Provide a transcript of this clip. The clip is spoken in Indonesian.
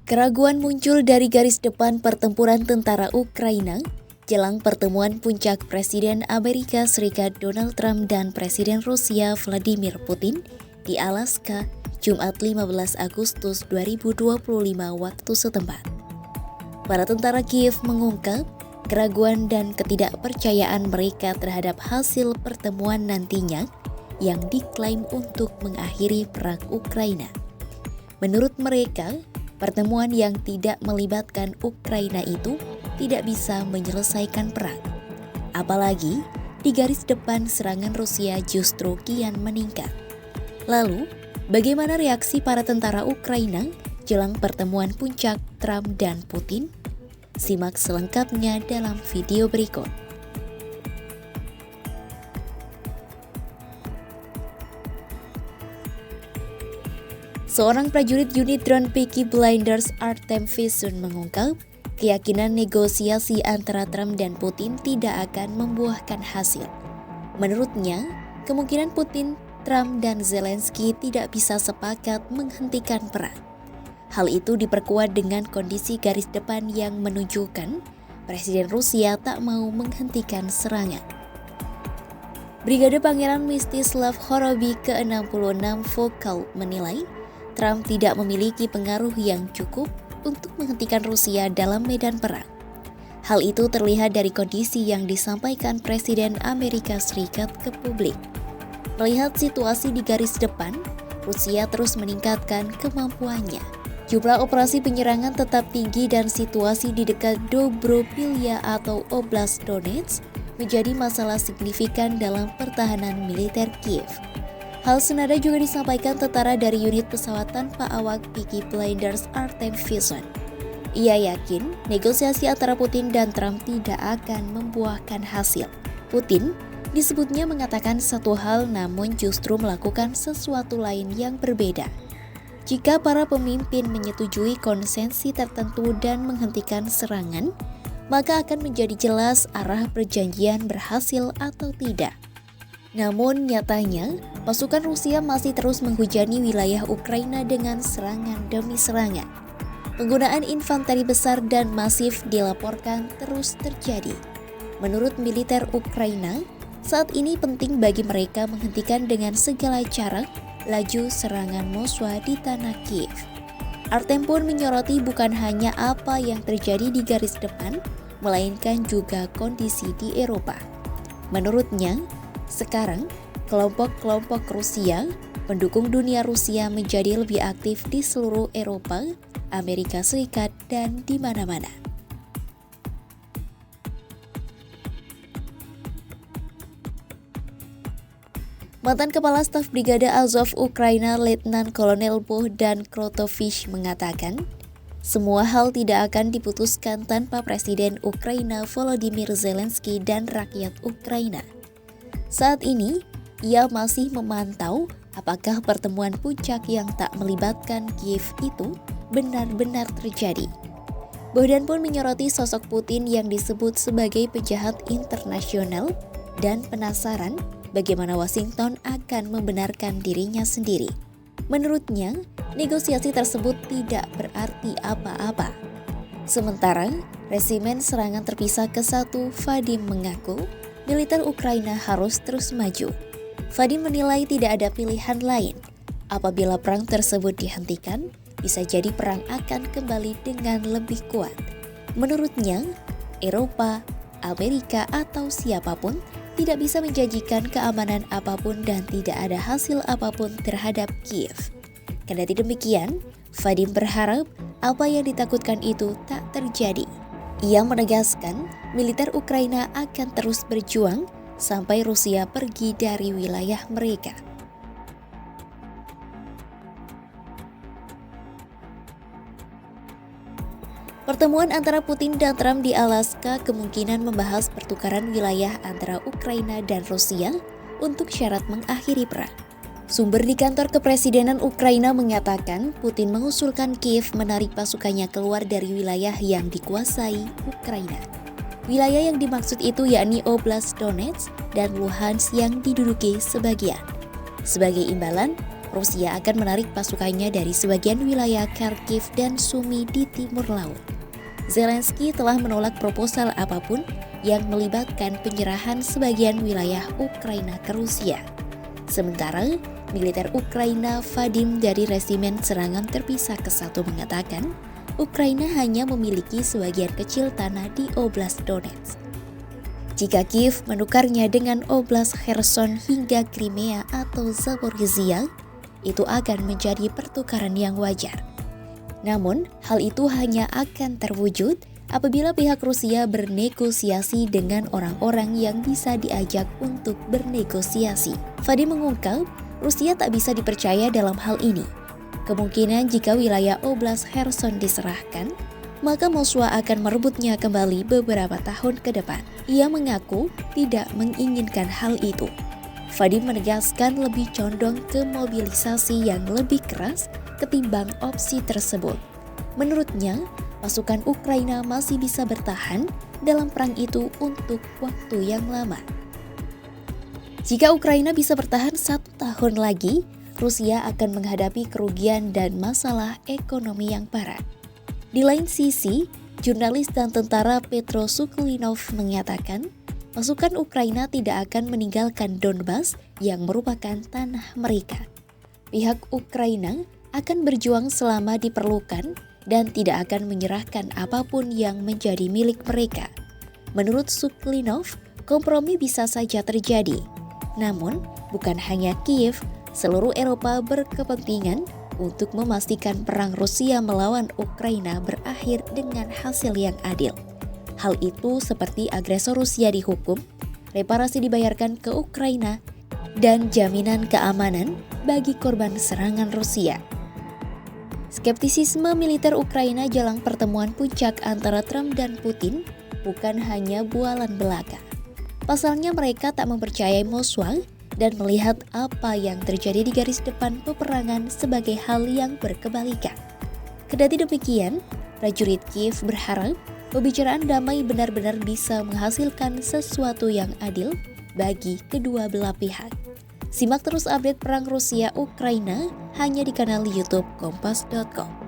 Keraguan muncul dari garis depan pertempuran tentara Ukraina jelang pertemuan puncak Presiden Amerika Serikat Donald Trump dan Presiden Rusia Vladimir Putin di Alaska, Jumat 15 Agustus 2025 waktu setempat. Para tentara Kiev mengungkap keraguan dan ketidakpercayaan mereka terhadap hasil pertemuan nantinya yang diklaim untuk mengakhiri perang Ukraina. Menurut mereka, pertemuan yang tidak melibatkan Ukraina itu tidak bisa menyelesaikan perang. Apalagi di garis depan serangan Rusia justru kian meningkat. Lalu, bagaimana reaksi para tentara Ukraina jelang pertemuan puncak Trump dan Putin? Simak selengkapnya dalam video berikut. Seorang prajurit unit drone Peaky Blinders Artem Fisun mengungkap keyakinan negosiasi antara Trump dan Putin tidak akan membuahkan hasil. Menurutnya, kemungkinan Putin, Trump, dan Zelensky tidak bisa sepakat menghentikan perang. Hal itu diperkuat dengan kondisi garis depan yang menunjukkan Presiden Rusia tak mau menghentikan serangan. Brigade Pangeran Mstislav Horobi ke-66 Vokal menilai Trump tidak memiliki pengaruh yang cukup untuk menghentikan Rusia dalam medan perang. Hal itu terlihat dari kondisi yang disampaikan Presiden Amerika Serikat ke publik. Melihat situasi di garis depan, Rusia terus meningkatkan kemampuannya. Jumlah operasi penyerangan tetap tinggi dan situasi di dekat Dobropilya atau Oblast Donetsk menjadi masalah signifikan dalam pertahanan militer Kiev. Hal senada juga disampaikan tentara dari unit pesawat tanpa awak Peaky Blinders Artem Fisun. Ia yakin negosiasi antara Putin dan Trump tidak akan membuahkan hasil. Putin disebutnya mengatakan satu hal namun justru melakukan sesuatu lain yang berbeda. Jika para pemimpin menyetujui konsensi tertentu dan menghentikan serangan, maka akan menjadi jelas arah perjanjian berhasil atau tidak. Namun nyatanya, pasukan Rusia masih terus menghujani wilayah Ukraina dengan serangan demi serangan. Penggunaan infanteri besar dan masif dilaporkan terus terjadi. Menurut militer Ukraina, saat ini penting bagi mereka menghentikan dengan segala cara laju serangan Moskwa di tanah Kiev. Artem pun menyoroti bukan hanya apa yang terjadi di garis depan, melainkan juga kondisi di Eropa. Menurutnya, sekarang, kelompok-kelompok Rusia, pendukung dunia Rusia menjadi lebih aktif di seluruh Eropa, Amerika Serikat, dan di mana-mana. Mantan Kepala Staf Brigade Azov Ukraina Letnan Kolonel Bohdan Krotovich mengatakan, semua hal tidak akan diputuskan tanpa Presiden Ukraina Volodymyr Zelensky dan rakyat Ukraina. Saat ini, ia masih memantau apakah pertemuan puncak yang tak melibatkan Kiev itu benar-benar terjadi. Bohdan pun menyoroti sosok Putin yang disebut sebagai penjahat internasional dan penasaran bagaimana Washington akan membenarkan dirinya sendiri. Menurutnya, negosiasi tersebut tidak berarti apa-apa. Sementara, resimen serangan terpisah ke-1 Vadim mengaku militer Ukraina harus terus maju. Vadim menilai tidak ada pilihan lain. Apabila perang tersebut dihentikan, bisa jadi perang akan kembali dengan lebih kuat. Menurutnya, Eropa, Amerika atau siapapun tidak bisa menjanjikan keamanan apapun dan tidak ada hasil apapun terhadap Kiev. Kendati demikian, Vadim berharap apa yang ditakutkan itu tak terjadi. Ia menegaskan militer Ukraina akan terus berjuang sampai Rusia pergi dari wilayah mereka. Pertemuan antara Putin dan Trump di Alaska kemungkinan membahas pertukaran wilayah antara Ukraina dan Rusia untuk syarat mengakhiri perang. Sumber di kantor kepresidenan Ukraina mengatakan Putin mengusulkan Kiev menarik pasukannya keluar dari wilayah yang dikuasai Ukraina. Wilayah yang dimaksud itu yakni Oblast Donetsk dan Luhansk yang diduduki sebagian. Sebagai imbalan, Rusia akan menarik pasukannya dari sebagian wilayah Kharkiv dan Sumy di timur laut. Zelensky telah menolak proposal apapun yang melibatkan penyerahan sebagian wilayah Ukraina ke Rusia. Sementara, militer Ukraina Vadim dari Resimen Serangan Terpisah ke-1 mengatakan, Ukraina hanya memiliki sebagian kecil tanah di Oblast Donetsk. Jika Kiev menukarnya dengan Oblast Kherson hingga Crimea atau Zaporizhia, itu akan menjadi pertukaran yang wajar. Namun, hal itu hanya akan terwujud apabila pihak Rusia bernegosiasi dengan orang-orang yang bisa diajak untuk bernegosiasi. Vadim mengungkap, Rusia tak bisa dipercaya dalam hal ini. Kemungkinan jika wilayah Oblast Kherson diserahkan, maka Moskwa akan merebutnya kembali beberapa tahun ke depan. Ia mengaku tidak menginginkan hal itu. Vadim menegaskan lebih condong ke mobilisasi yang lebih keras ketimbang opsi tersebut. Menurutnya, pasukan Ukraina masih bisa bertahan dalam perang itu untuk waktu yang lama. Jika Ukraina bisa bertahan 1 tahun lagi, Rusia akan menghadapi kerugian dan masalah ekonomi yang parah. Di lain sisi, jurnalis dan tentara Petro Suklinov menyatakan, pasukan Ukraina tidak akan meninggalkan Donbas yang merupakan tanah mereka. Pihak Ukraina akan berjuang selama diperlukan dan tidak akan menyerahkan apapun yang menjadi milik mereka. Menurut Suklinov, kompromi bisa saja terjadi. Namun, bukan hanya Kiev, seluruh Eropa berkepentingan untuk memastikan perang Rusia melawan Ukraina berakhir dengan hasil yang adil. Hal itu seperti agresor Rusia dihukum, reparasi dibayarkan ke Ukraina, dan jaminan keamanan bagi korban serangan Rusia. Skeptisisme militer Ukraina jelang pertemuan puncak antara Trump dan Putin bukan hanya bualan belaka. Pasalnya mereka tak mempercayai Moskwa dan melihat apa yang terjadi di garis depan peperangan sebagai hal yang berkebalikan. Kendati demikian, prajurit Kiev berharap pembicaraan damai benar-benar bisa menghasilkan sesuatu yang adil bagi kedua belah pihak. Simak terus update perang Rusia-Ukraina hanya di kanal YouTube Kompas.com.